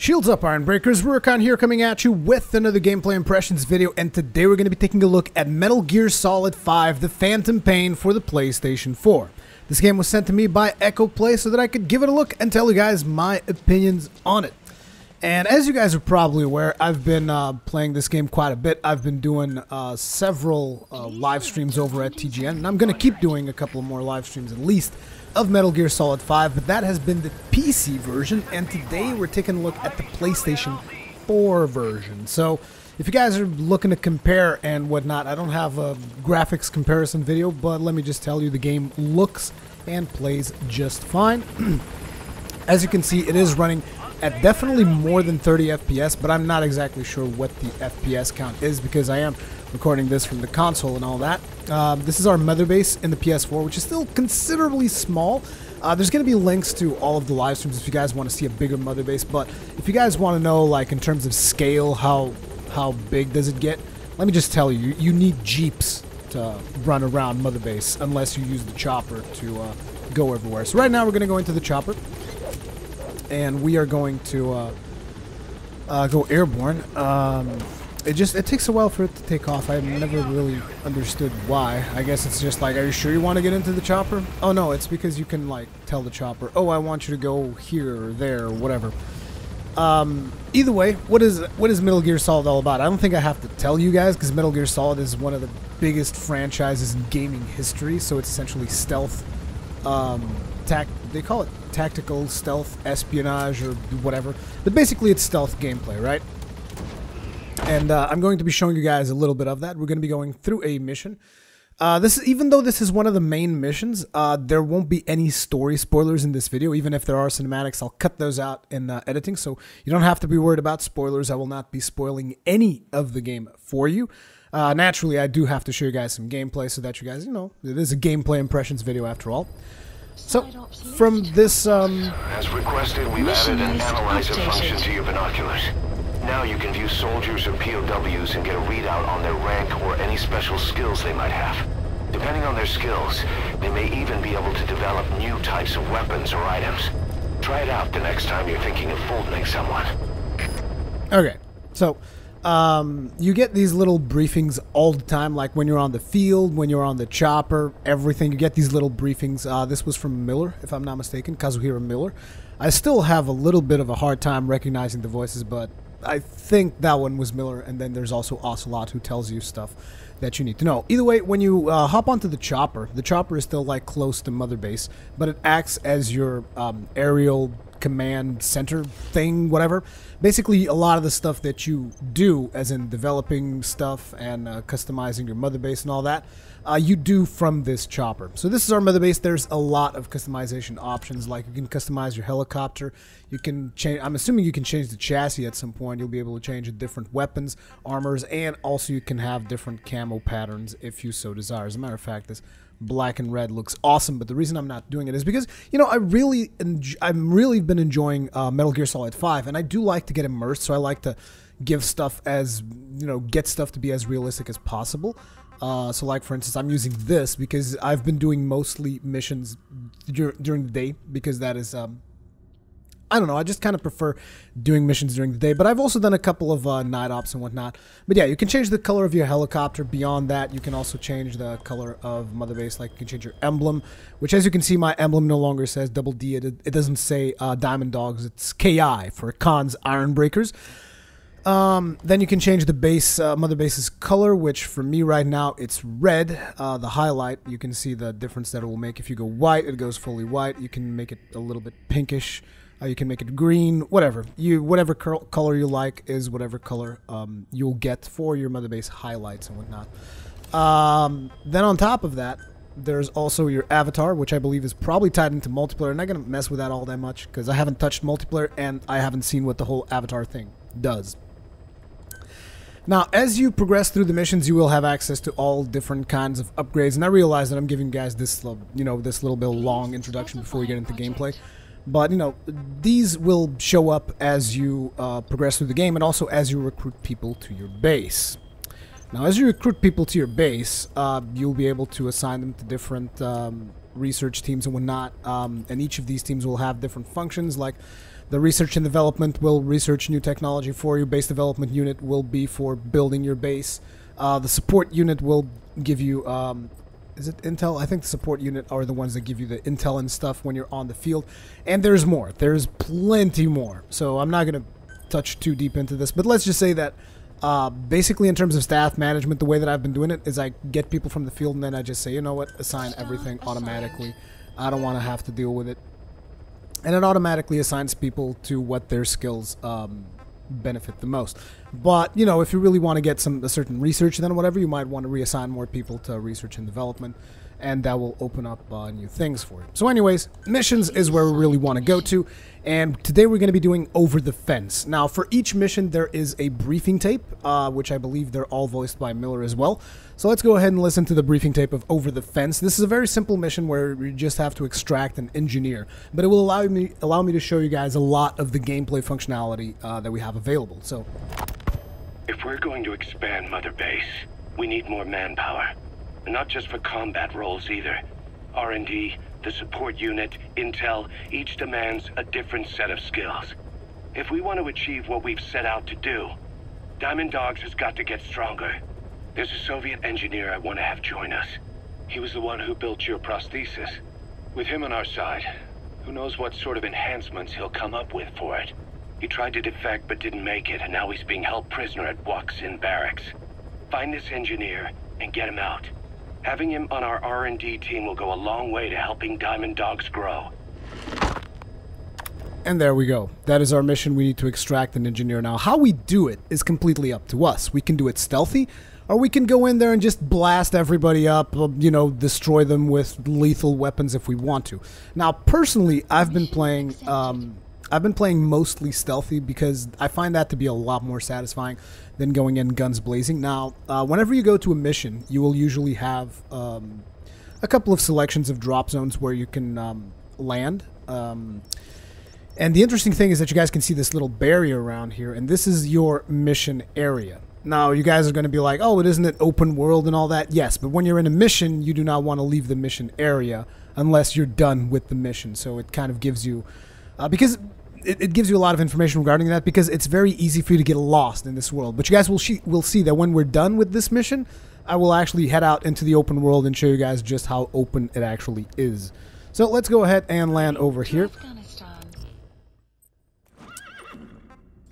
Shields up, Iron Breakers. Rurikhan here, coming at you with another gameplay impressions video, and today we're going to be taking a look at Metal Gear Solid 5, The Phantom Pain for the PlayStation 4. This game was sent to me by Ecoplay so that I could give it a look and tell you guys my opinions on it. And as you guys are probably aware, I've been playing this game quite a bit. I've been doing several live streams over at TGN, and I'm going to keep doing a couple more live streams at least of Metal Gear Solid 5, but that has been the PC version, and today we're taking a look at the PlayStation 4 version. So if you guys are looking to compare and whatnot, I don't have a graphics comparison video, but let me just tell you the game looks and plays just fine. As you can see, it is running at definitely more than 30 FPS, but I'm not exactly sure what the FPS count is because I am recording this from the console and all that. This is our mother base in the PS4, which is still considerably small. There's going to be links to all of the live streams if you guys want to see a bigger mother base, but if you guys want to know, like, in terms of scale, how big does it get, let me just tell you, you need jeeps to run around mother base unless you use the chopper to go everywhere. So right now we're going to go into the chopper, and we are going to go airborne. It takes a while for it to take off. I've never really understood why. I guess it's just like, are you sure you want to get into the chopper? Oh no, it's because you can, like, tell the chopper, oh, I want you to go here or there or whatever. Either way, what is Metal Gear Solid all about? I don't think I have to tell you guys, because Metal Gear Solid is one of the biggest franchises in gaming history, so it's essentially stealth, they call it tactical stealth espionage or whatever, but basically it's stealth gameplay, right? And I'm going to be showing you guys a little bit of that. We're going to be going through a mission. Even though this is one of the main missions, there won't be any story spoilers in this video. Even if there are cinematics, I'll cut those out in editing, so you don't have to be worried about spoilers. I will not be spoiling any of the game for you. Naturally, I do have to show you guys some gameplay so that you guys, you know, it is a gameplay impressions video after all. So, from this, As requested, we've added an analyzer function to your binoculars. Now you can view soldiers or POWs and get a readout on their rank or any special skills they might have. Depending on their skills, they may even be able to develop new types of weapons or items. Try it out the next time you're thinking of folding someone. Okay, so you get these little briefings all the time, like when you're on the field, when you're on the chopper, everything. You get these little briefings. This was from Miller, if I'm not mistaken, Kazuhiro Miller. I still have a little bit of a hard time recognizing the voices, but I think that one was Miller, and then there's also Ocelot who tells you stuff that you need to know. Either way, when you hop onto the chopper is still, like, close to Mother Base, but it acts as your aerial command center thing, whatever. Basically, a lot of the stuff that you do, as in developing stuff and customizing your Mother Base and all that, you do from this chopper. So this is our Mother Base. There's a lot of customization options, like you can customize your helicopter. You can change, I'm assuming you can change the chassis at some point. You'll be able to change different weapons, armors, and also you can have different camo patterns if you so desire. As a matter of fact, this black and red looks awesome, but the reason I'm not doing it is because, you know, I've really been enjoying Metal Gear Solid 5, and I do like to get immersed, so I like to give stuff as, you know, get stuff to be as realistic as possible. So, like, for instance, I'm using this because I've been doing mostly missions during the day, because that is, I don't know, I just kind of prefer doing missions during the day, but I've also done a couple of night ops and whatnot. But yeah, you can change the color of your helicopter. Beyond that, you can also change the color of Mother Base, like you can change your emblem, which, as you can see, my emblem no longer says double D. It doesn't say Diamond Dogs, it's KI for Khan's Iron Breakers. Then you can change the base, Mother Base's color, which for me right now, it's red. The highlight, you can see the difference that it will make. If you go white, it goes fully white. You can make it a little bit pinkish. You can make it green, whatever. Whatever color you like is whatever color you'll get for your Mother Base highlights and whatnot. Then on top of that, there's also your avatar, which I believe is probably tied into multiplayer. I'm not going to mess with that all that much because I haven't touched multiplayer and I haven't seen what the whole avatar thing does. Now, as you progress through the missions, you will have access to all different kinds of upgrades, and I realize that I'm giving you guys this, you know, this little bit long introduction before we get into gameplay. But, you know, these will show up as you progress through the game, and also as you recruit people to your base. Now, as you recruit people to your base, you'll be able to assign them to different research teams and whatnot, and each of these teams will have different functions. Like, The research and development will research new technology for you. Base development unit will be for building your base. The support unit will give you, is it intel? I think the support unit are the ones that give you the intel and stuff when you're on the field. And there's more. There's plenty more. So I'm not going to touch too deep into this. But let's just say that basically in terms of staff management, the way that I've been doing it is I get people from the field and then I just say, you know what, assign everything automatically. I don't want to have to deal with it. And it automatically assigns people to what their skills benefit the most. But, you know, if you really want to get a certain research, then whatever, you might want to reassign more people to research and development, and that will open up new things for you. So anyways, missions is where we really want to go to, and today we're going to be doing Over the Fence. Now, for each mission, there is a briefing tape, which I believe they're all voiced by Miller as well. So let's go ahead and listen to the briefing tape of Over the Fence. This is a very simple mission where you just have to extract an engineer, but it will allow me to show you guys a lot of the gameplay functionality that we have available. So, if we're going to expand Mother Base, we need more manpower. And not just for combat roles either. R&D, the support unit, intel, each demands a different set of skills. If we want to achieve what we've set out to do, Diamond Dogs has got to get stronger. There's a Soviet engineer I want to have join us. He was the one who built your prosthesis. With him on our side, who knows what sort of enhancements he'll come up with for it. He tried to defect but didn't make it, and now he's being held prisoner at Waksin Barracks. Find this engineer and get him out. Having him on our R&D team will go a long way to helping Diamond Dogs grow. And there we go. That is our mission. We need to extract an engineer. Now, how we do it is completely up to us. We can do it stealthy, or we can go in there and just blast everybody up, you know, destroy them with lethal weapons if we want to. Now, personally, I've been playing mostly stealthy because I find that to be a lot more satisfying than going in guns blazing. Now, whenever you go to a mission, you will usually have a couple of selections of drop zones where you can land. And the interesting thing is that you guys can see this little barrier around here, and this is your mission area. Now, you guys are going to be like, oh, isn't it open world and all that? Yes, but when you're in a mission, you do not want to leave the mission area unless you're done with the mission. So it kind of gives you, because it gives you a lot of information regarding that, because it's very easy for you to get lost in this world. But you guys will see that when we're done with this mission, I will actually head out into the open world and show you guys just how open it actually is. So let's go ahead and land over here.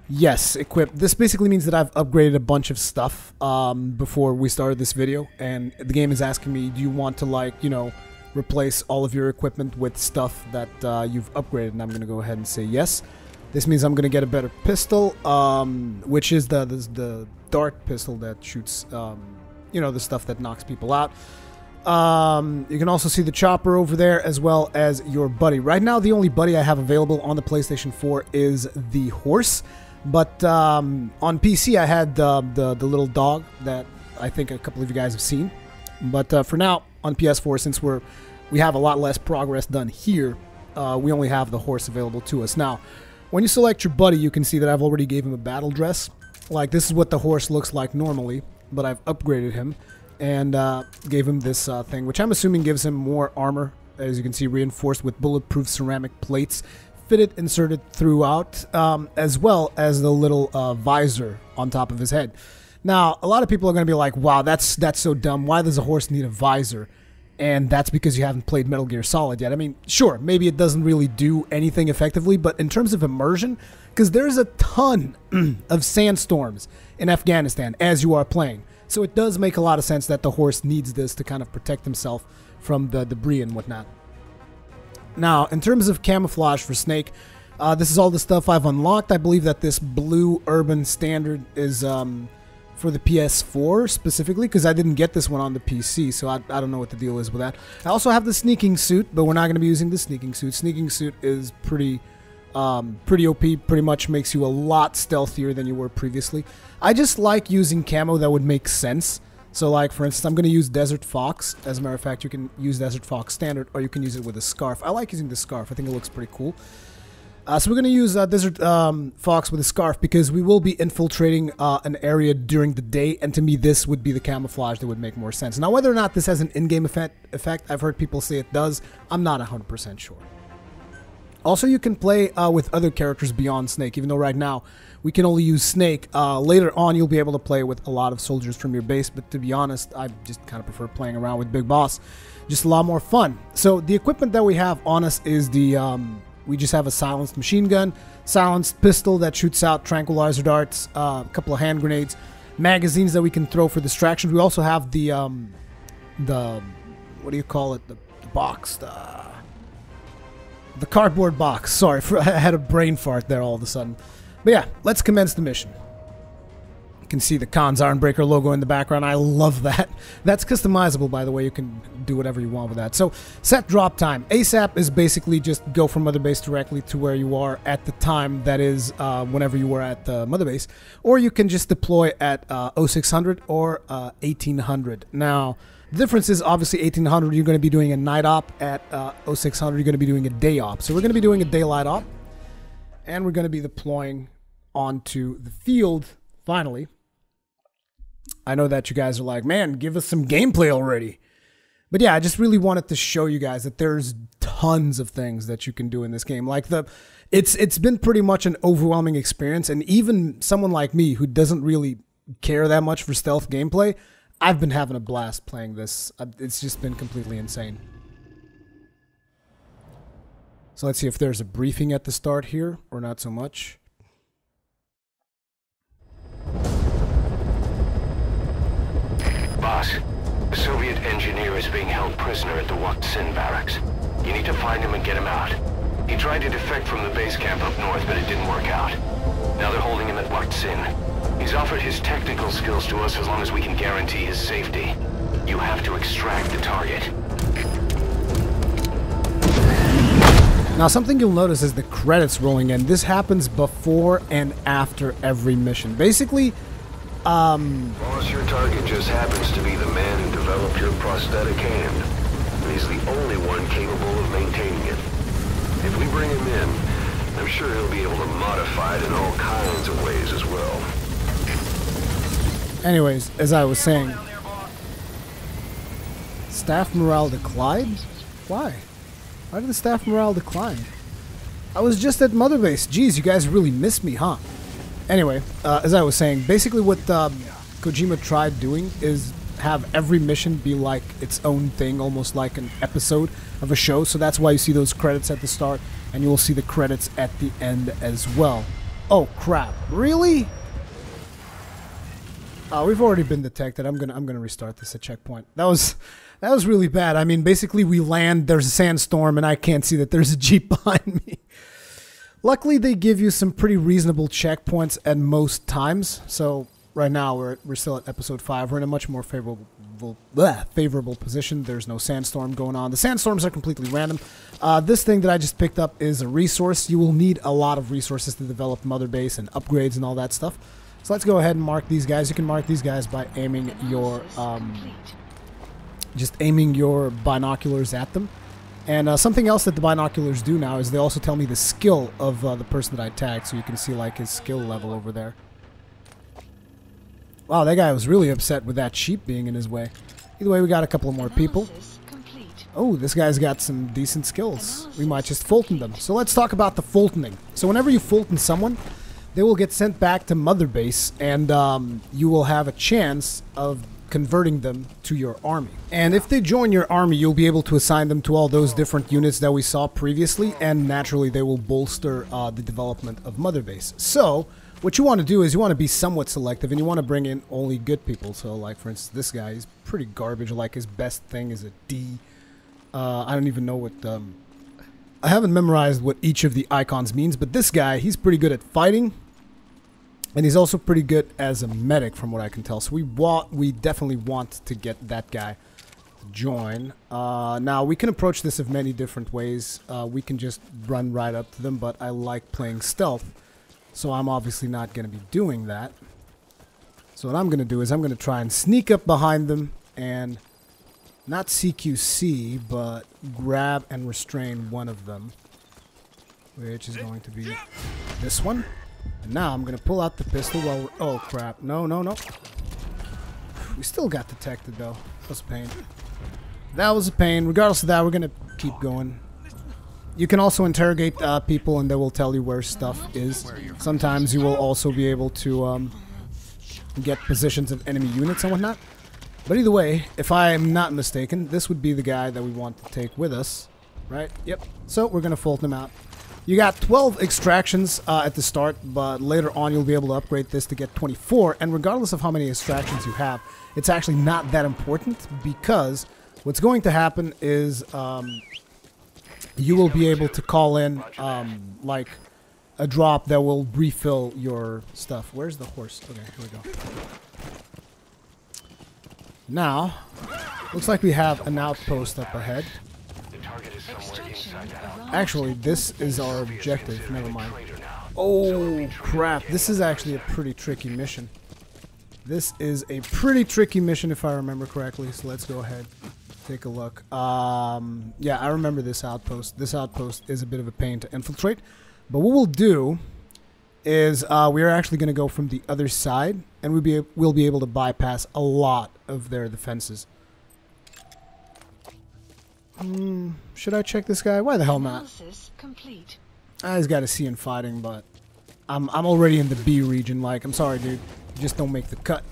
Yes, equip. This basically means that I've upgraded a bunch of stuff before we started this video, and the game is asking me, do you want to, like, you know, replace all of your equipment with stuff that you've upgraded? And I'm going to go ahead and say yes. This means I'm going to get a better pistol, which is the dart pistol that shoots, you know, the stuff that knocks people out. You can also see the chopper over there, as well as your buddy. Right now, the only buddy I have available on the PlayStation 4 is the horse. But on PC, I had the little dog that I think a couple of you guys have seen. But for now, on PS4, since we have a lot less progress done here, we only have the horse available to us. Now, when you select your buddy, you can see that I've already gave him a battle dress. Like, this is what the horse looks like normally, but I've upgraded him and gave him this thing, which I'm assuming gives him more armor. As you can see, reinforced with bulletproof ceramic plates, fitted, inserted throughout, as well as the little visor on top of his head. Now, a lot of people are going to be like, wow, that's so dumb. Why does a horse need a visor? And that's because you haven't played Metal Gear Solid yet. I mean, sure, maybe it doesn't really do anything effectively, but in terms of immersion, because there's a ton of sandstorms in Afghanistan as you are playing. So it does make a lot of sense that the horse needs this to kind of protect himself from the debris and whatnot. Now, in terms of camouflage for Snake, this is all the stuff I've unlocked. I believe that this blue urban standard is for the PS4 specifically, because I didn't get this one on the PC, so I don't know what the deal is with that. I also have the sneaking suit, but we're not going to be using the sneaking suit. Sneaking suit is pretty OP, pretty much makes you a lot stealthier than you were previously. I just like using camo that would make sense. So, like, for instance, I'm going to use Desert Fox. As a matter of fact, you can use Desert Fox Standard, or you can use it with a scarf. I like using the scarf. I think it looks pretty cool. So we're going to use Desert Fox with a scarf because we will be infiltrating an area during the day, and to me, this would be the camouflage that would make more sense. Now, whether or not this has an in-game effect, I've heard people say it does. I'm not 100% sure. Also, you can play with other characters beyond Snake, even though right now we can only use Snake. Later on, you'll be able to play with a lot of soldiers from your base, but to be honest, I just kind of prefer playing around with Big Boss. Just a lot more fun. So the equipment that we have on us is the... we just have a silenced machine gun, silenced pistol that shoots out tranquilizer darts, a couple of hand grenades, magazines that we can throw for distractions. We also have the what do you call it? The box, the cardboard box. Sorry, I had a brain fart there all of a sudden. But yeah, let's commence the mission. You can see the Khan's Ironbreaker logo in the background. I love that. That's customizable, by the way. You can do whatever you want with that. So, set drop time. ASAP is basically just go from Mother Base directly to where you are at the time. That is whenever you were at Mother Base. Or you can just deploy at 0600 or 1800. Now, the difference is obviously 1800 you're going to be doing a night op. At 0600 you're going to be doing a day op. So we're going to be doing a daylight op. And we're going to be deploying onto the field finally. I know that you guys are like, man, give us some gameplay already. But yeah, I just really wanted to show you guys that there's tons of things that you can do in this game. Like it's been pretty much an overwhelming experience. And even someone like me who doesn't really care that much for stealth gameplay, I've been having a blast playing this. It's just been completely insane. So let's see if there's a briefing at the start here, or not so much. Boss, a Soviet engineer is being held prisoner at the Wak Sin barracks. You need to find him and get him out. He tried to defect from the base camp up north, but it didn't work out. Now they're holding him at Wak Sin. He's offered his technical skills to us as long as we can guarantee his safety. You have to extract the target. Now, something you'll notice is the credits rolling in. This happens before and after every mission. Basically, Boss, your target just happens to be the man who developed your prosthetic hand. And he's the only one capable of maintaining it. If we bring him in, I'm sure he'll be able to modify it in all kinds of ways as well. anyways, as I was saying, staff morale declined? Why? Why did the staff morale decline? I was just at Mother Base. Jeez, you guys really missed me, huh? Anyway, as I was saying, basically what Kojima tried doing is have every mission be like its own thing, almost like an episode of a show. So that's why you see those credits at the start, and you will see the credits at the end as well. Oh crap! Really? We've already been detected. I'm gonna restart this at checkpoint. That was really bad. I mean, basically we land. There's a sandstorm, and I can't see that there's a Jeep behind me. Luckily, they give you some pretty reasonable checkpoints at most times. So right now we're still at episode 5. We're in a much more favorable position. There's no sandstorm going on. The sandstorms are completely random. This thing that I just picked up is a resource. You will need a lot of resources to develop Mother Base and upgrades and all that stuff. So let's go ahead and mark these guys. You can mark these guys by aiming your just aiming your binoculars at them. And something else that the binoculars do now is they also tell me the skill of the person that I tagged, so you can see like his skill level over there. Wow, that guy was really upset with that sheep being in his way. Either way, we got a couple of more people. Oh, this guy's got some decent skills. We might just Fulton them. So let's talk about the Fultoning. So whenever you Fulton someone, they will get sent back to Mother Base, and you will have a chance of converting them to your army. And if they join your army, you'll be able to assign them to all those different units that we saw previously, and naturally they will bolster the development of Mother Base. So what you want to do is you want to be somewhat selective, and you want to bring in only good people. So like for instance, this guy is pretty garbage. Like his best thing is a D. I don't even know what I haven't memorized what each of the icons means, but this guy, he's pretty good at fighting. And he's also pretty good as a medic, from what I can tell. So we definitely want to get that guy to join. Now, we can approach this of many different ways. We can just run right up to them, but I like playing stealth. So I'm obviously not going to be doing that. So what I'm going to do is I'm going to try and sneak up behind them and not CQC, but grab and restrain one of them. Which is going to be this one. And now I'm going to pull out the pistol while we're... Oh, crap. No, no, no. We still got detected, though. That was a pain. That was a pain. Regardless of that, we're going to keep going. You can also interrogate people and they will tell you where stuff is. Sometimes you will also be able to get positions of enemy units and whatnot. But either way, if I'm not mistaken, this would be the guy that we want to take with us. Right? Yep. So we're going to fold him out. You got 12 extractions at the start, but later on you'll be able to upgrade this to get 24. And regardless of how many extractions you have, it's actually not that important, because what's going to happen is you will be able to call in like a drop that will refill your stuff. Where's the horse? Okay, here we go. Now, looks like we have an outpost up ahead. Actually, this is our objective. Never mind. Oh, crap. This is actually a pretty tricky mission. This is a pretty tricky mission if I remember correctly. So let's go ahead. Take a look. Yeah, I remember this outpost. This outpost is a bit of a pain to infiltrate. But what we'll do is we're actually going to go from the other side. And we'll be able to bypass a lot of their defenses. Should I check this guy? Why the hell not? He's got a C in fighting, but I'm already in the B region. Like, I'm sorry, dude. You just don't make the cut.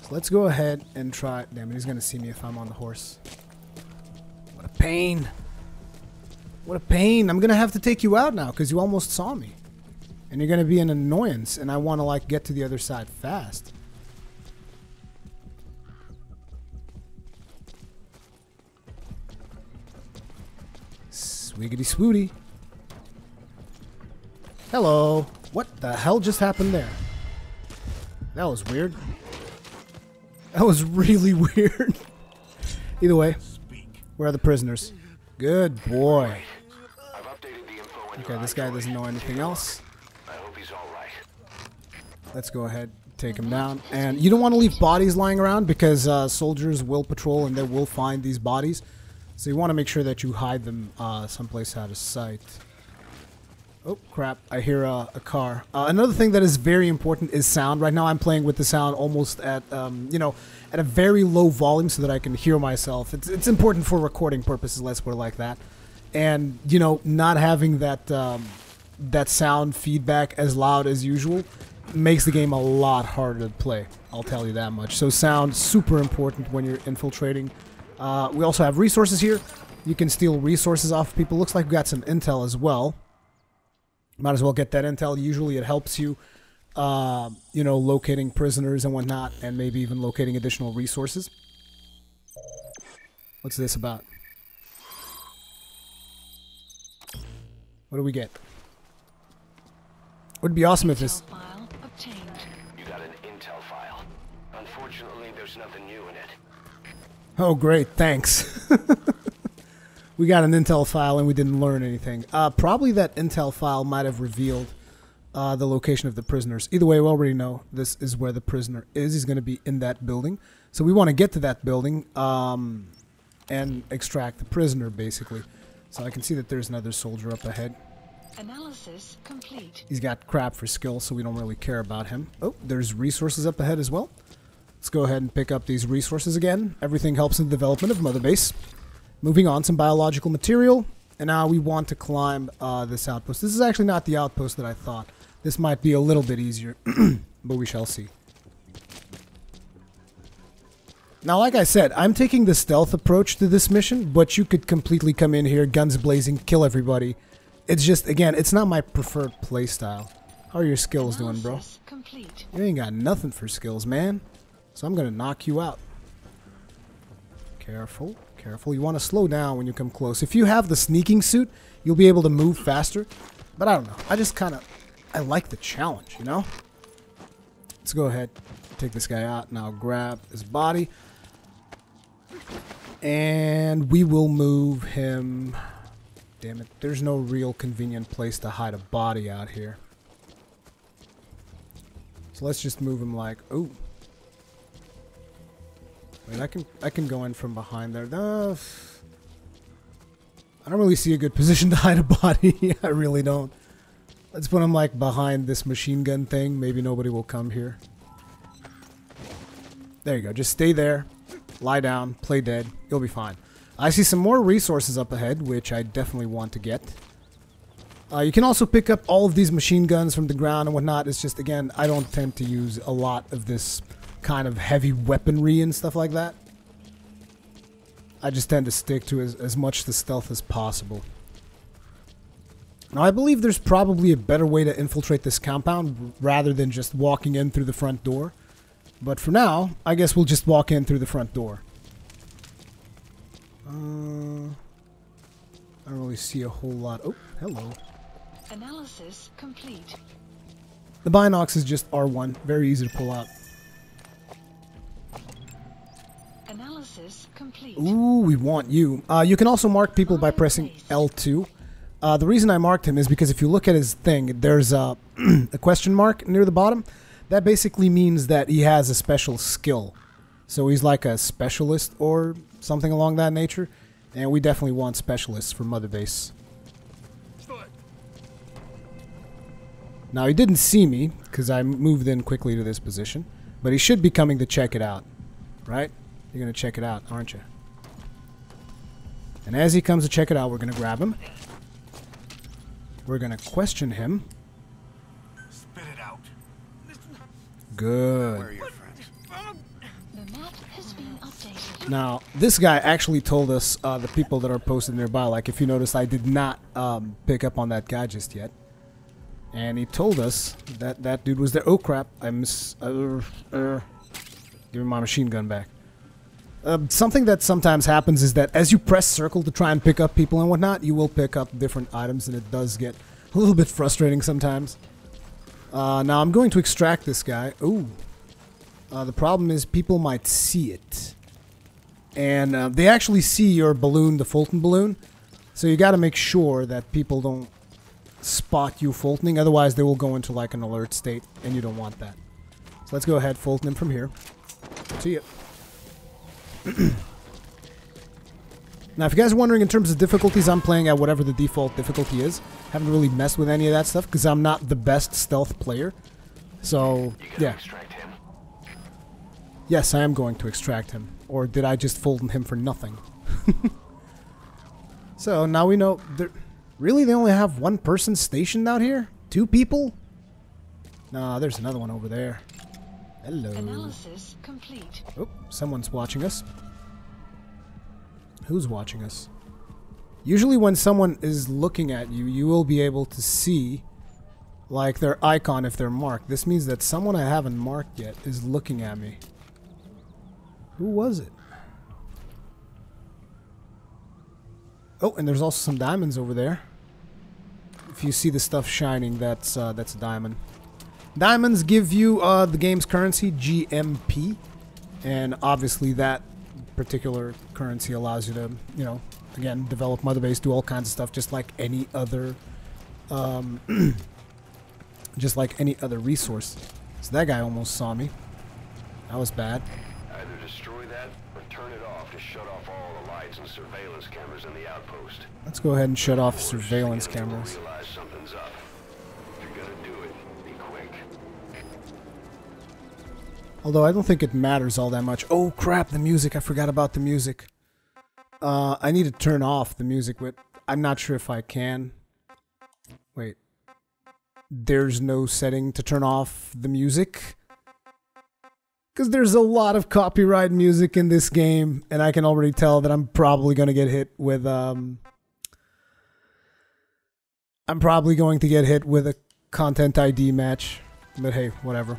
So let's go ahead and try. Damn it, he's gonna see me if I'm on the horse. What a pain. What a pain. I'm gonna have to take you out now because you almost saw me. And you're gonna be an annoyance, and I want to like get to the other side fast. Swiggity swooty. Hello. What the hell just happened there? That was weird. That was really weird. Either way, where are the prisoners? Good boy. Okay, this guy doesn't know anything else. Let's go ahead, take him down. And you don't want to leave bodies lying around because soldiers will patrol and they will find these bodies. So you want to make sure that you hide them someplace out of sight. Oh, crap. I hear a car. Another thing that is very important is sound. Right now I'm playing with the sound almost at, you know, at a very low volume so that I can hear myself. It's important for recording purposes, let's put it like that. And, you know, not having that, that sound feedback as loud as usual makes the game a lot harder to play. I'll tell you that much. So sound, super important when you're infiltrating. We also have resources here. You can steal resources off of people. Looks like we got some intel as well. Might as well get that intel. Usually it helps you, you know, locating prisoners and whatnot, and maybe even locating additional resources. What's this about? What do we get? Would be awesome if this... You got an intel file. Unfortunately, there's nothing new in it. Oh, great. Thanks. We got an intel file and we didn't learn anything. Probably that intel file might have revealed the location of the prisoners. Either way, we already know this is where the prisoner is. He's going to be in that building. So we want to get to that building and extract the prisoner, basically. So I can see that there's another soldier up ahead. Analysis complete. He's got crap for skill, so we don't really care about him. Oh, there's resources up ahead as well. Let's go ahead and pick up these resources again. Everything helps in the development of Mother Base. Moving on, some biological material. And now we want to climb this outpost. This is actually not the outpost that I thought. This might be a little bit easier, but we shall see. Now, like I said, I'm taking the stealth approach to this mission, but you could completely come in here, guns blazing, kill everybody. It's just, again, it's not my preferred playstyle. How are your skills doing, bro? Complete. You ain't got nothing for skills, man. So I'm gonna knock you out. Careful, careful. You want to slow down when you come close. If you have the sneaking suit, you'll be able to move faster. But I don't know. I just kind of... I like the challenge, you know? Let's go ahead. Take this guy out. Now grab his body. And we will move him... Damn it. There's no real convenient place to hide a body out here. So let's just move him like... Oh. Wait, I can go in from behind there. No, I don't really see a good position to hide a body. I really don't. Let's put him like behind this machine gun thing. Maybe nobody will come here. There you go. Just stay there. Lie down. Play dead. You'll be fine. I see some more resources up ahead, which I definitely want to get. You can also pick up all of these machine guns from the ground and whatnot. It's just, again, I don't tend to use a lot of this kind of heavy weaponry and stuff like that. I just tend to stick to as much the stealth as possible. Now, I believe there's probably a better way to infiltrate this compound rather than just walking in through the front door. But for now, I guess we'll just walk in through the front door. I don't really see a whole lot. Oh, hello. Analysis complete. The binocs is just R1. Very easy to pull out. Analysis complete. Ooh, we want you. You can also mark people by pressing L2. The reason I marked him is because if you look at his thing, there's a, a question mark near the bottom. That basically means that he has a special skill. So he's like a specialist or something along that nature. And we definitely want specialists for Mother Base. Now, he didn't see me because I moved in quickly to this position. But he should be coming to check it out. Right? You're going to check it out, aren't you? And as he comes to check it out, we're going to grab him. We're going to question him. Spit it out. Good. Where are your friends? The map has been updated. Now, this guy actually told us, the people that are posted nearby, like if you notice, I did not pick up on that guy just yet. And he told us that that dude was there. Oh crap, I give me my machine gun back. Something that sometimes happens is that as you press circle to try and pick up people and whatnot, you will pick up different items, and it does get a little bit frustrating sometimes. Now I'm going to extract this guy. Ooh. The problem is people might see it. And they actually see your balloon, the Fulton balloon. So you got to make sure that people don't spot you Fultoning. Otherwise they will go into like an alert state, and you don't want that. So let's go ahead, Fulton him from here. See ya. Now, if you guys are wondering in terms of difficulties, I'm playing at whatever the default difficulty is. Haven't really messed with any of that stuff because I'm not the best stealth player. So, yeah. Extract him. Yes, I am going to extract him. Or did I just Fulton him for nothing? So, now we know... Really, they only have one person stationed out here? 2 people? Nah, there's another one over there. Hello. Analysis complete. Oh, someone's watching us. Who's watching us? Usually when someone is looking at you, you will be able to see like their icon if they're marked. This means that someone I haven't marked yet is looking at me. Who was it? Oh, and there's also some diamonds over there. If you see the stuff shining, that's a diamond. Diamonds give you the game's currency, GMP, and obviously that particular currency allows you to, you know, again, develop Mother Base, do all kinds of stuff, just like any other, resource. So that guy almost saw me. That was bad. Either destroy that or turn it off to shut off all the lights and surveillance cameras in the outpost. Let's go ahead and shut off surveillance cameras. Realize something's up. If you're gonna do it, be quick. Although I don't think it matters all that much. Oh crap, the music. I forgot about the music. I need to turn off the music, but I'm not sure if I can. Wait. There's no setting to turn off the music? Because there's a lot of copyright music in this game, and I can already tell that I'm probably going to get hit with, I'm probably going to get hit with a content ID match. But hey, whatever.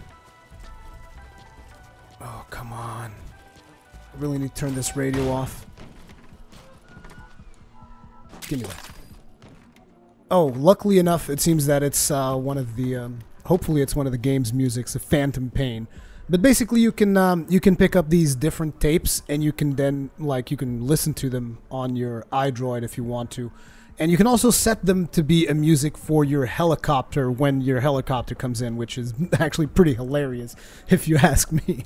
Oh, come on. I really need to turn this radio off. Give me that. Oh, luckily enough, it seems that it's one of the, hopefully it's one of the game's musics, a Phantom Pain. But basically you can pick up these different tapes, and you can then, like, you can listen to them on your iDroid if you want to. And you can also set them to be a music for your helicopter when your helicopter comes in, which is actually pretty hilarious, if you ask me.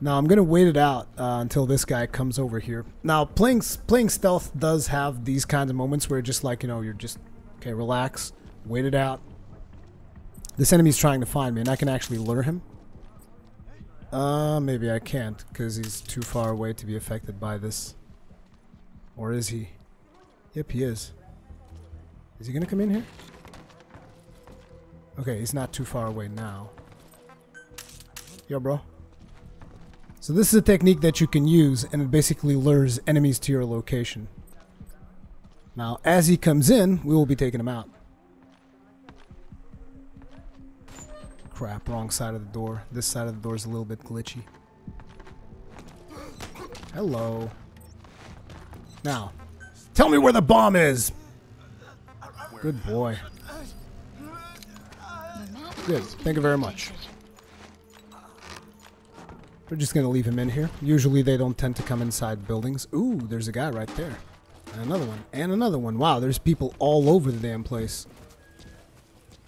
Now, I'm going to wait it out until this guy comes over here. Now, playing stealth does have these kinds of moments where just like, you know, you're just, okay, relax, wait it out. This enemy's trying to find me, and I can actually lure him. Maybe I can't, because he's too far away to be affected by this. Or is he? Yep, he is. Is he gonna come in here? Okay, he's not too far away now. Yo, bro. So this is a technique that you can use, and it basically lures enemies to your location. Now, as he comes in, we will be taking him out. Crap, wrong side of the door. This side of the door is a little bit glitchy. Hello. Now, tell me where the bomb is! Good boy. Good, thank you very much. We're just gonna leave him in here. Usually they don't tend to come inside buildings. Ooh, there's a guy right there. And another one. And another one. Wow, there's people all over the damn place.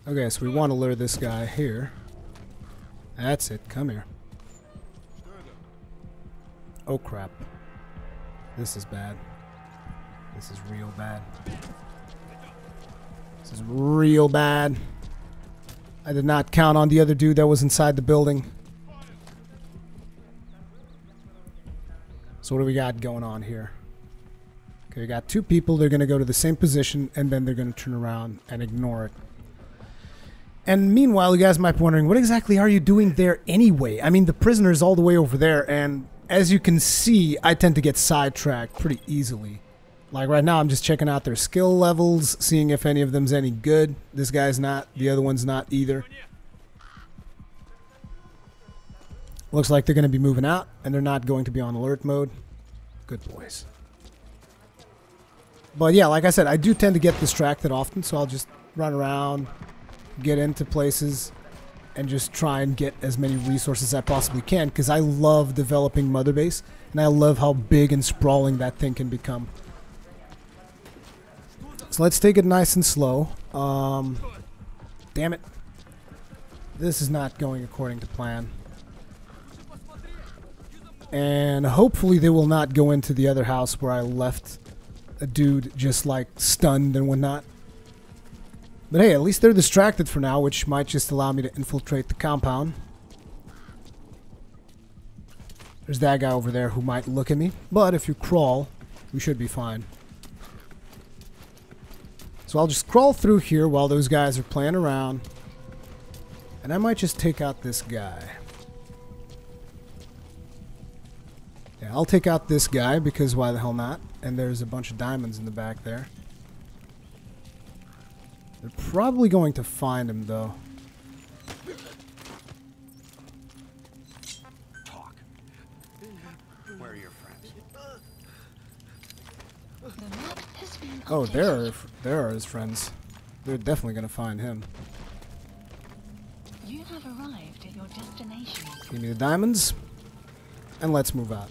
Okay, so we want to lure this guy here. That's it. Come here. Oh, crap. This is bad. This is real bad. This is real bad. I did not count on the other dude that was inside the building. So what do we got going on here? Okay, we got two people. They're going to go to the same position, and then they're going to turn around and ignore it. And meanwhile, you guys might be wondering, what exactly are you doing there anyway? I mean, the prisoner's all the way over there, and as you can see, I tend to get sidetracked pretty easily. Like right now, I'm just checking out their skill levels, seeing if any of them's any good. This guy's not. The other one's not either. Looks like they're going to be moving out, and they're not going to be on alert mode. Good boys. But yeah, like I said, I do tend to get distracted often, so I'll just run around, get into places, and just try and get as many resources as I possibly can, because I love developing Mother Base, and I love how big and sprawling that thing can become. So let's take it nice and slow. Damn it. This is not going according to plan. And hopefully they will not go into the other house where I left a dude just like stunned and whatnot. But hey, at least they're distracted for now, which might just allow me to infiltrate the compound. There's that guy over there who might look at me, but if you crawl, we should be fine. So I'll just crawl through here while those guys are playing around, and I might just take out this guy. Yeah, I'll take out this guy, because why the hell not? And there's a bunch of diamonds in the back there. They're probably going to find him, though. Talk. Where are your friends? The map has been Oh, updated. there are his friends. They're definitely going to find him. You have arrived at your destination. Give me the diamonds, and let's move out.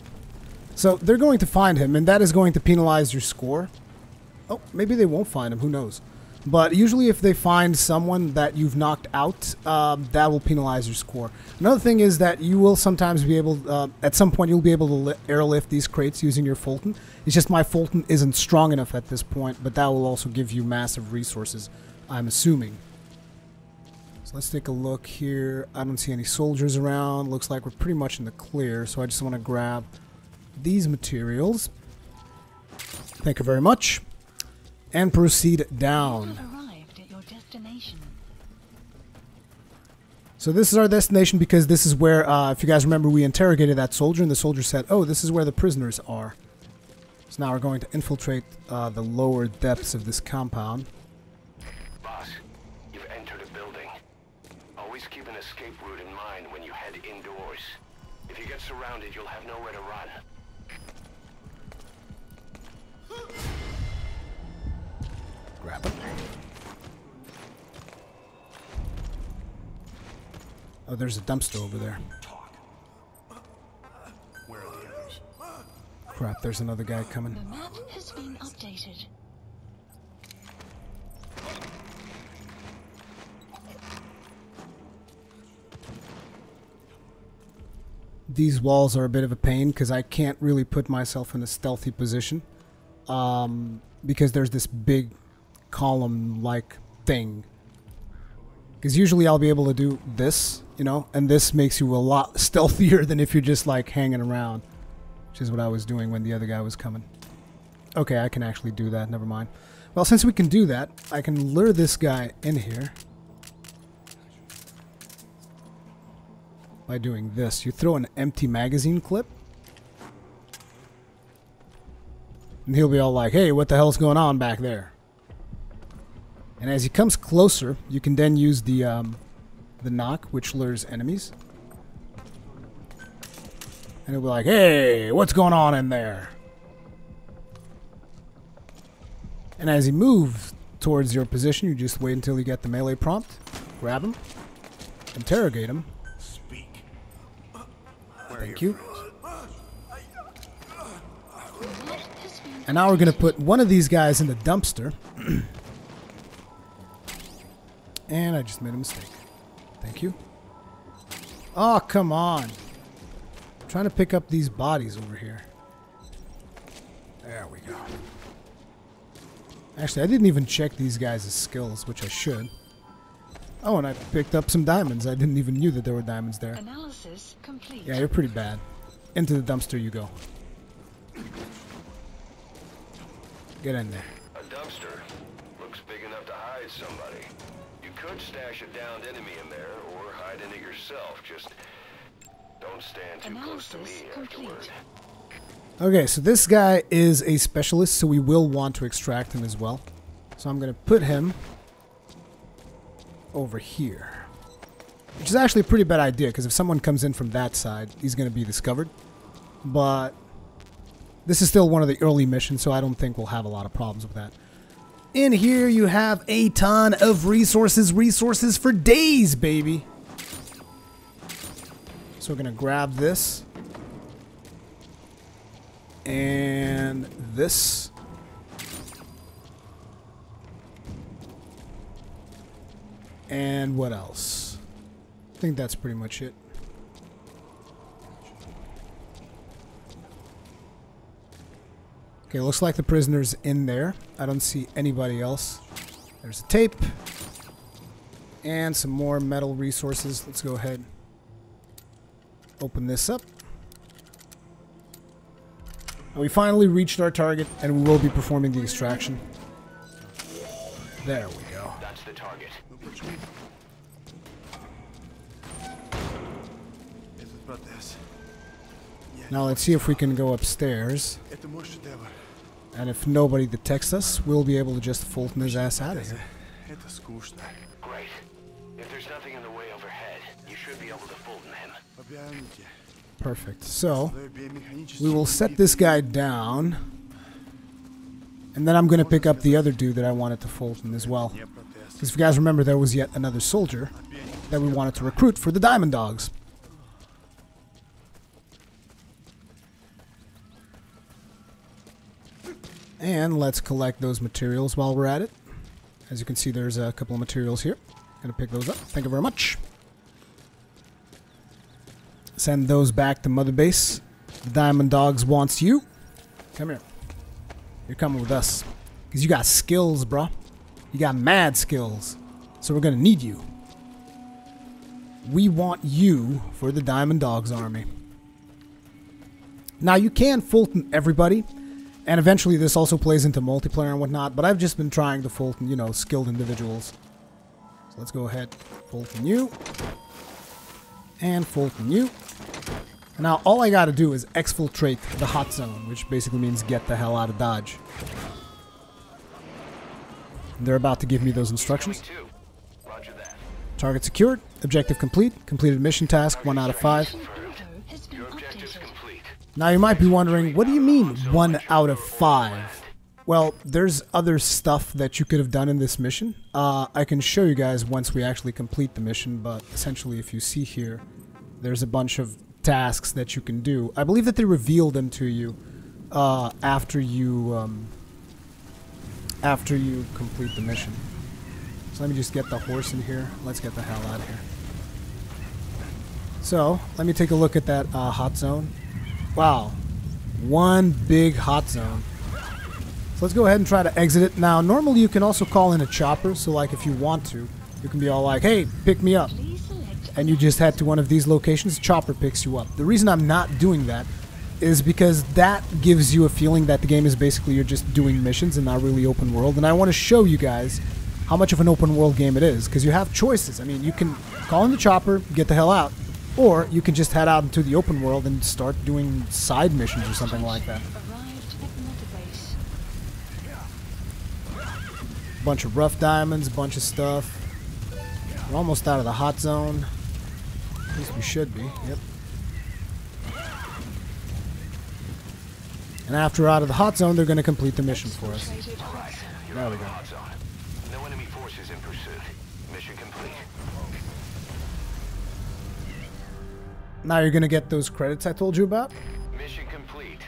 So they're going to find him, and that is going to penalize your score. Oh, maybe they won't find him. Who knows? But usually if they find someone that you've knocked out, that will penalize your score. Another thing is that you will sometimes be able, at some point you'll be able to airlift these crates using your Fulton. It's just my Fulton isn't strong enough at this point, but that will also give you massive resources, I'm assuming. So let's take a look here. I don't see any soldiers around. Looks like we're pretty much in the clear, so I just want to grab these materials. Thank you very much. And proceed You down. have arrived at your destination. So this is our destination because this is where, if you guys remember, we interrogated that soldier, and the soldier said, oh, this is where the prisoners are. So now we're going to infiltrate the lower depths of this compound. Boss, you've entered a building. Always keep an escape route in mind when you head indoors. If you get surrounded, you'll have nowhere to run. Grab it. Oh, there's a dumpster over there. Talk. Where are the others? Crap, there's another guy coming. The map has been updated. These walls are a bit of a pain because I can't really put myself in a stealthy position. Because there's this big column-like thing. Because usually I'll be able to do this, you know, and this makes you a lot stealthier than if you're just like hanging around, which is what I was doing when the other guy was coming. Okay, I can actually do that. Never mind. Well, since we can do that, I can lure this guy in here by doing this. You throw an empty magazine clip, and he'll be all like, hey, what the hell's going on back there? And as he comes closer, you can then use the knock, which lures enemies. And he'll be like, hey, what's going on in there? And as he moves towards your position, you just wait until you get the melee prompt, grab him, interrogate him. Speak. Thank you. And now we're going to put one of these guys in the dumpster. And I just made a mistake. Thank you. Oh, come on. I'm trying to pick up these bodies over here. There we go. Actually, I didn't even check these guys' skills, which I should. Oh, and I picked up some diamonds. I didn't even knew that there were diamonds there. Analysis complete. Yeah, you're pretty bad. Into the dumpster you go. Get in there. A dumpster looks big enough to hide somebody. You could stash a downed enemy in there or hide in it yourself. Just don't stand too close to me afterward. Okay, so this guy is a specialist, so we will want to extract him as well. So I'm going to put him over here. Which is actually a pretty bad idea, because if someone comes in from that side, he's going to be discovered. But this is still one of the early missions, so I don't think we'll have a lot of problems with that. In here, you have a ton of resources. Resources for days, baby. So we're going to grab this. And this. And what else? I think that's pretty much it. Okay, looks like the prisoner's in there. I don't see anybody else. There's a tape. And some more metal resources. Let's go ahead. Open this up. We finally reached our target, and we will be performing the extraction. There we go. That's the target. Now let's see if we can go upstairs. And if nobody detects us, we'll be able to just Fulton his ass out of here. Great. If there's nothing in the way overhead, you should be able to Fulton him. Perfect. So, we will set this guy down. And then I'm going to pick up the other dude that I wanted to Fulton as well. Because if you guys remember, there was yet another soldier that we wanted to recruit for the Diamond Dogs. And let's collect those materials while we're at it. As you can see, there's a couple of materials here. Gonna pick those up. Thank you very much. Send those back to Mother Base. The Diamond Dogs wants you. Come here. You're coming with us. Because you got skills, bro. You got mad skills. So we're gonna need you. We want you for the Diamond Dogs army. Now, you can Fulton everybody. And eventually this also plays into multiplayer and whatnot, but I've just been trying to Fulton, you know, skilled individuals. So let's go ahead, Fulton you. And Fulton you. And now all I gotta do is exfiltrate the hot zone, which basically means get the hell out of Dodge. And they're about to give me those instructions. Target secured, objective complete, completed mission task, 1 out of 5. Now you might be wondering, what do you mean 1 out of 5? Well, there's other stuff that you could have done in this mission. I can show you guys once we actually complete the mission, but essentially if you see here, there's a bunch of tasks that you can do. I believe that they reveal them to you after you complete the mission. So let me just get the horse in here. Let's get the hell out of here. So, let me take a look at that hot zone. Wow, one big hot zone. So let's go ahead and try to exit it. Now, normally you can also call in a chopper, so like if you want to, you can be all like, hey, pick me up. And you just head to one of these locations, chopper picks you up. The reason I'm not doing that is because that gives you a feeling that the game is basically you're just doing missions and not really open world. And I want to show you guys how much of an open world game it is, because you have choices. I mean, you can call in the chopper, get the hell out, or you can just head out into the open world and start doing side missions or something like that. Bunch of rough diamonds, bunch of stuff. We're almost out of the hot zone. At least we should be. Yep. And after we're out of the hot zone, they're going to complete the mission for us. There we go. No enemy forces in pursuit. Mission complete. Now you're going to get those credits I told you about. Mission complete.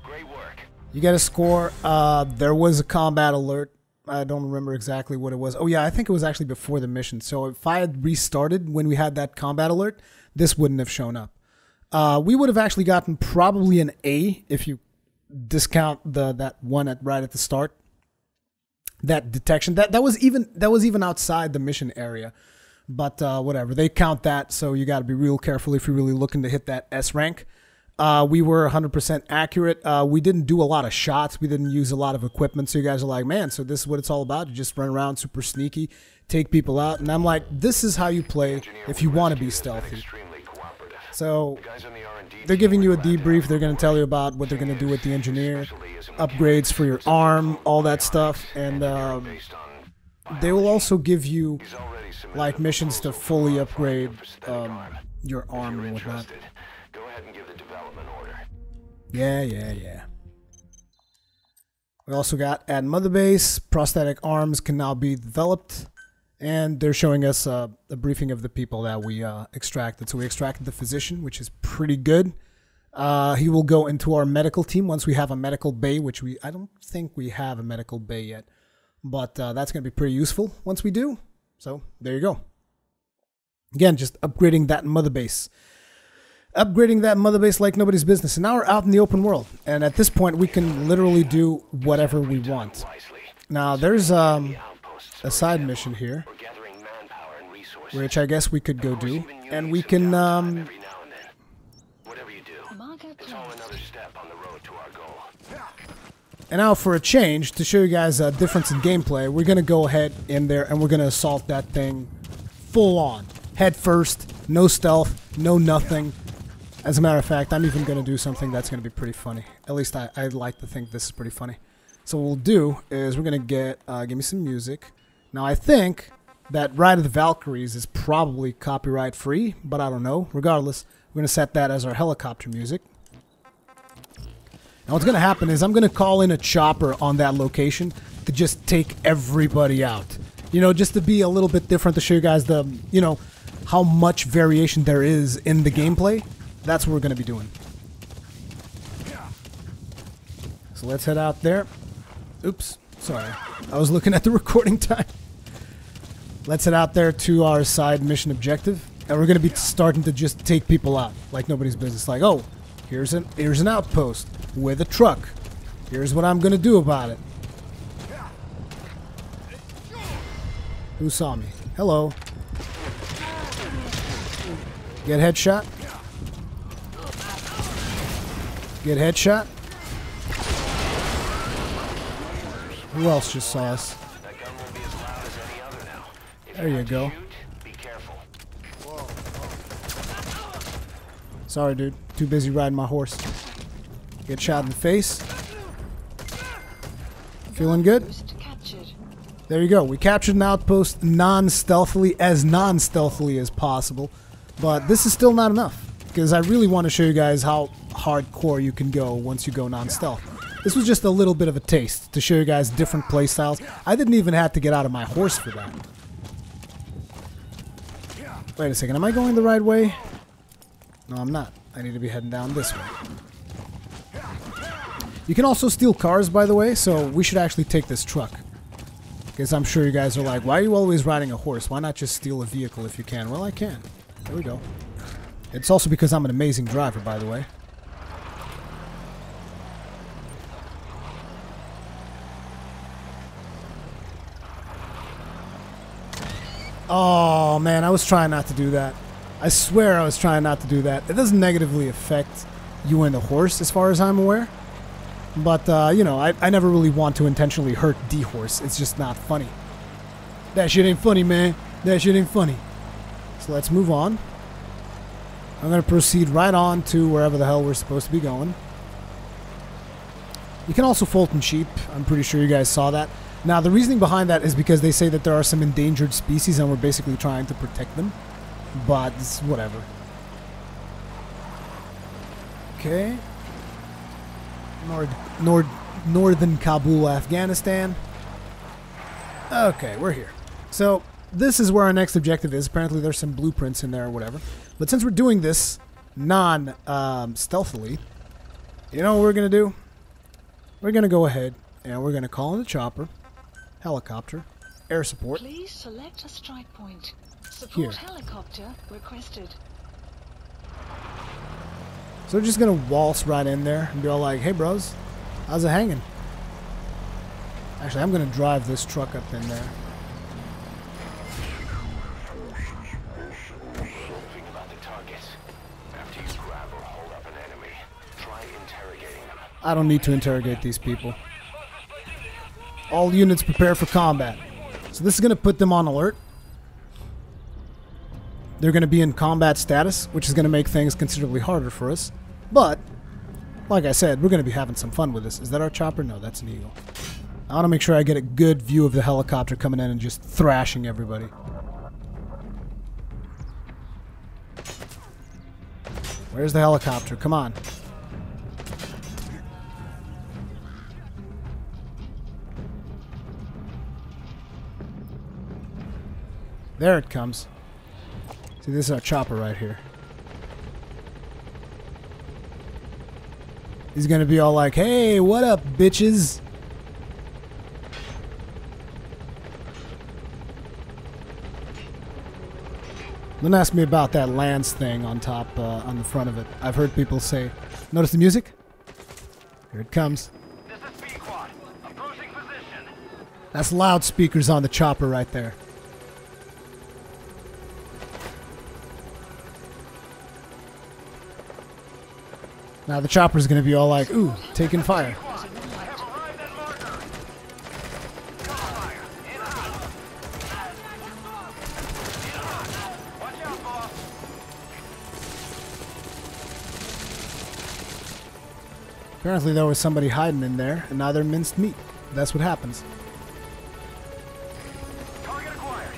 Great work. You get a score. There was a combat alert. I don't remember exactly what it was. Oh yeah, I think it was actually before the mission. So if I had restarted when we had that combat alert, this wouldn't have shown up. We would have actually gotten probably an A if you discount that one right at the start. That detection that was even outside the mission area. But whatever, they count that, so you got to be real careful if you're really looking to hit that S rank. We were 100% accurate. We didn't do a lot of shots. We didn't use a lot of equipment. So you guys are like, man, so this is what it's all about. You just run around super sneaky, take people out. And I'm like, this is how you play if you want to be stealthy. So they're giving you a debrief. They're going to tell you about what they're going to do with the engineer, upgrades for your arm, all that stuff. And they will also give you like missions to fully upgrade your arm and whatnot. Go ahead and give the development order. Yeah. We also got at Mother Base, prosthetic arms can now be developed. And they're showing us a briefing of the people that we extracted. So we extracted the physician, which is pretty good. He will go into our medical team once we have a medical bay, which I don't think we have a medical bay yet. But that's going to be pretty useful once we do. So there you go. Again, just upgrading that Mother Base. Upgrading that Mother Base like nobody's business. And now we're out in the open world. And at this point, we can literally do whatever we want. Now, there's a side mission here, which I guess we could go do. And we can... And now for a change, to show you guys a difference in gameplay, we're going to go ahead in there and we're going to assault that thing full on. Head first, no stealth, no nothing. As a matter of fact, I'm even going to do something that's going to be pretty funny. At least I'd like to think this is pretty funny. So what we'll do is we're going to get, give me some music. Now I think that Ride of the Valkyries is probably copyright free, but I don't know. Regardless, we're going to set that as our helicopter music. Now what's going to happen is I'm going to call in a chopper on that location to just take everybody out. You know, just to be a little bit different, to show you guys the, you know, how much variation there is in the gameplay. That's what we're going to be doing. So let's head out there. Oops, sorry. I was looking at the recording time. Let's head out there to our side mission objective. And we're going to be starting to just take people out like nobody's business. Like, oh, here's an outpost with a truck. Here's what I'm going to do about it. Who saw me? Hello. Get headshot. Get headshot. Who else just saw us? There you go. Sorry, dude. Too busy riding my horse. Get shot in the face. Feeling good? There you go. We captured an outpost non-stealthily as possible. But this is still not enough, because I really want to show you guys how hardcore you can go once you go non-stealth. This was just a little bit of a taste to show you guys different playstyles. I didn't even have to get out of my horse for that. Wait a second, am I going the right way? No, I'm not. I need to be heading down this way. You can also steal cars, by the way, so we should actually take this truck. Because I'm sure you guys are like, why are you always riding a horse? Why not just steal a vehicle if you can? Well, I can. There we go. It's also because I'm an amazing driver, by the way. Oh, man, I was trying not to do that. I swear I was trying not to do that. It doesn't negatively affect you and the horse, as far as I'm aware. But, you know, I never really want to intentionally hurt the horse. It's just not funny. That shit ain't funny, man. That shit ain't funny. So let's move on. I'm going to proceed right on to wherever the hell we're supposed to be going. You can also Fulton sheep. I'm pretty sure you guys saw that. Now, the reasoning behind that is because they say that there are some endangered species and we're basically trying to protect them. But it's whatever. Okay. Northern Kabul, Afghanistan. Okay, we're here. So, this is where our next objective is. Apparently there's some blueprints in there or whatever. But since we're doing this stealthily, you know what we're going to do? We're going to go ahead and we're going to call in the chopper, helicopter, air support. Please select a strike point. Support Here. helicopter requested. So we're just going to waltz right in there and be all like, hey bros, how's it hanging? Actually, I'm going to drive this truck up in there. Think about the targets. After you grab or hold up an enemy, try interrogating them. I don't need to interrogate these people. All units prepare for combat. So this is going to put them on alert. They're going to be in combat status, which is going to make things considerably harder for us. But, like I said, we're going to be having some fun with this. Is that our chopper? No, that's an Eagle. I want to make sure I get a good view of the helicopter coming in and just thrashing everybody. Where's the helicopter? Come on. There it comes. See, this is our chopper right here. He's gonna be all like, hey, what up, bitches? Don't ask me about that lance thing on top, on the front of it. I've heard people say, notice the music? Here it comes. This is B-Quad. Approaching position. That's loudspeakers on the chopper right there. Now the chopper's gonna be all like, ooh, taking fire. Apparently there was somebody hiding in there, and now they're minced meat. That's what happens. Target acquired.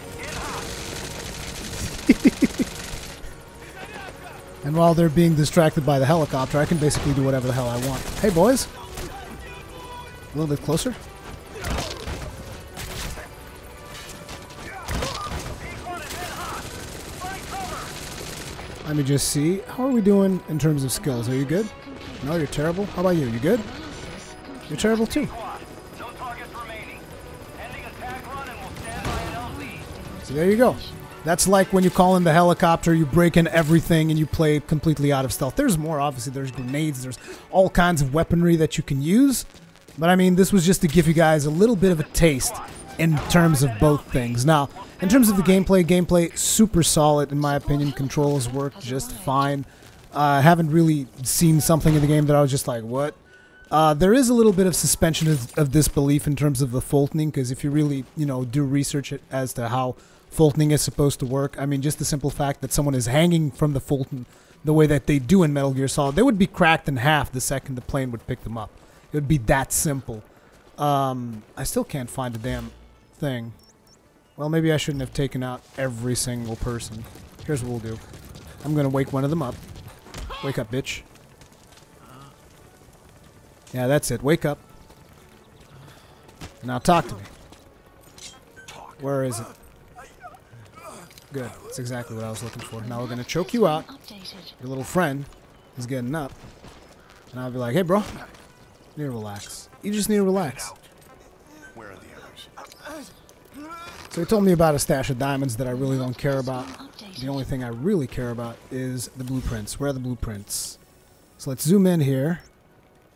And while they're being distracted by the helicopter, I can basically do whatever the hell I want. Hey, boys. A little bit closer. Let me just see. How are we doing in terms of skills? Are you good? No, you're terrible. How about you? You good? You're terrible too. No targets remaining. Ending attack run and we'll stand by an LZ. So there you go. That's like when you call in the helicopter, you break in everything, and you play completely out of stealth. There's more, obviously. There's grenades. There's all kinds of weaponry that you can use. But, I mean, this was just to give you guys a little bit of a taste in terms of both things. Now, in terms of the gameplay, super solid, in my opinion. Controls work just fine. I haven't really seen something in the game that I was just like, what? There is a little bit of suspension of disbelief in terms of the Fultoning, because if you really, you know, do research it as to how Fultoning is supposed to work. I mean, just the simple fact that someone is hanging from the Fulton the way that they do in Metal Gear Solid, they would be cracked in half the second the plane would pick them up. It would be that simple. I still can't find a damn thing. Well, maybe I shouldn't have taken out every single person. Here's what we'll do. I'm going to wake one of them up. Wake up, bitch. Yeah, that's it. Wake up. Now talk to me. Where is it? Good. That's exactly what I was looking for. Now we're going to choke you out. Your little friend is getting up. And I'll be like, hey, bro. You need to relax. You just need to relax. Where are the others? So he told me about a stash of diamonds that I really don't care about. The only thing I really care about is the blueprints. Where are the blueprints? So let's zoom in here.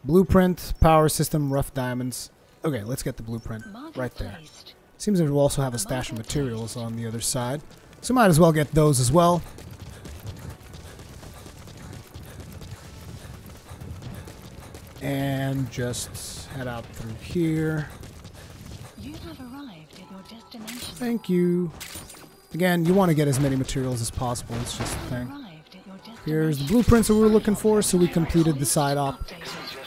Blueprint, power system, rough diamonds. Okay, let's get the blueprint right there. Seems that we'll also have a stash of materials on the other side. So might as well get those as well. and just head out through here. You have arrived at your destination. Thank you. Again, you want to get as many materials as possible. It's just the thing. Arrived at your destination. Here's the blueprints that we were looking for, so we completed the side op. Extraction.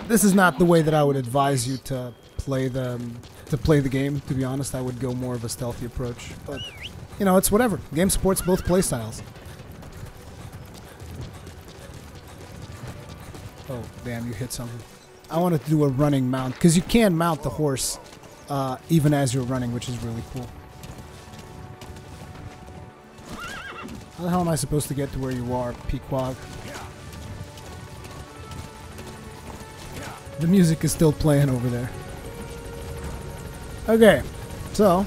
This is not the way that I would advise you to play the game. To be honest, I would go more of a stealthy approach. But you know, it's whatever. The game supports both playstyles. Oh damn! You hit something. I wanted to do a running mount because you can mount the horse even as you're running, which is really cool. How the hell am I supposed to get to where you are, Pequod? The music is still playing over there. Okay, so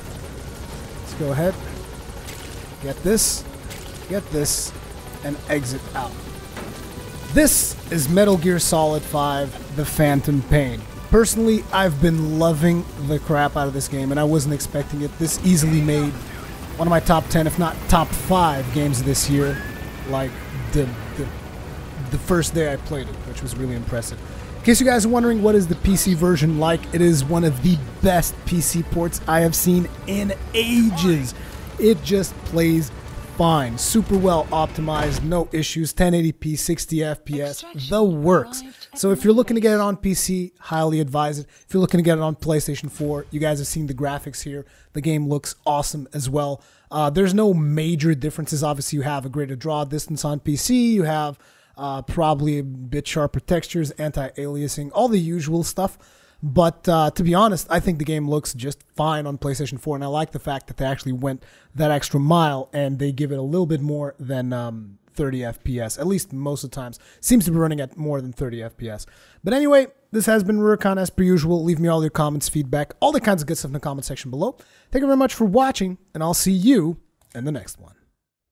let's go ahead, get this, and exit out. This is Metal Gear Solid 5: The Phantom Pain. Personally, I've been loving the crap out of this game, and I wasn't expecting it. This easily made one of my top 10, if not top 5 games this year, like the first day I played it, which was really impressive. In case you guys are wondering what is the PC version like, it is one of the best PC ports I have seen in ages. It just plays fine, super well optimized, no issues, 1080p, 60 FPS, the works. So if you're looking to get it on PC, highly advise it. If you're looking to get it on PlayStation 4, you guys have seen the graphics here. The game looks awesome as well. There's no major differences. Obviously, you have a greater draw distance on PC. You have probably a bit sharper textures, anti-aliasing, all the usual stuff. But to be honest, I think the game looks just fine on PlayStation 4, and I like the fact that they actually went that extra mile and they give it a little bit more than 30 FPS, at least most of the times. Seems to be running at more than 30 FPS. But anyway, this has been Rurikhan as per usual. Leave me all your comments, feedback, all the kinds of good stuff in the comment section below. Thank you very much for watching, and I'll see you in the next one.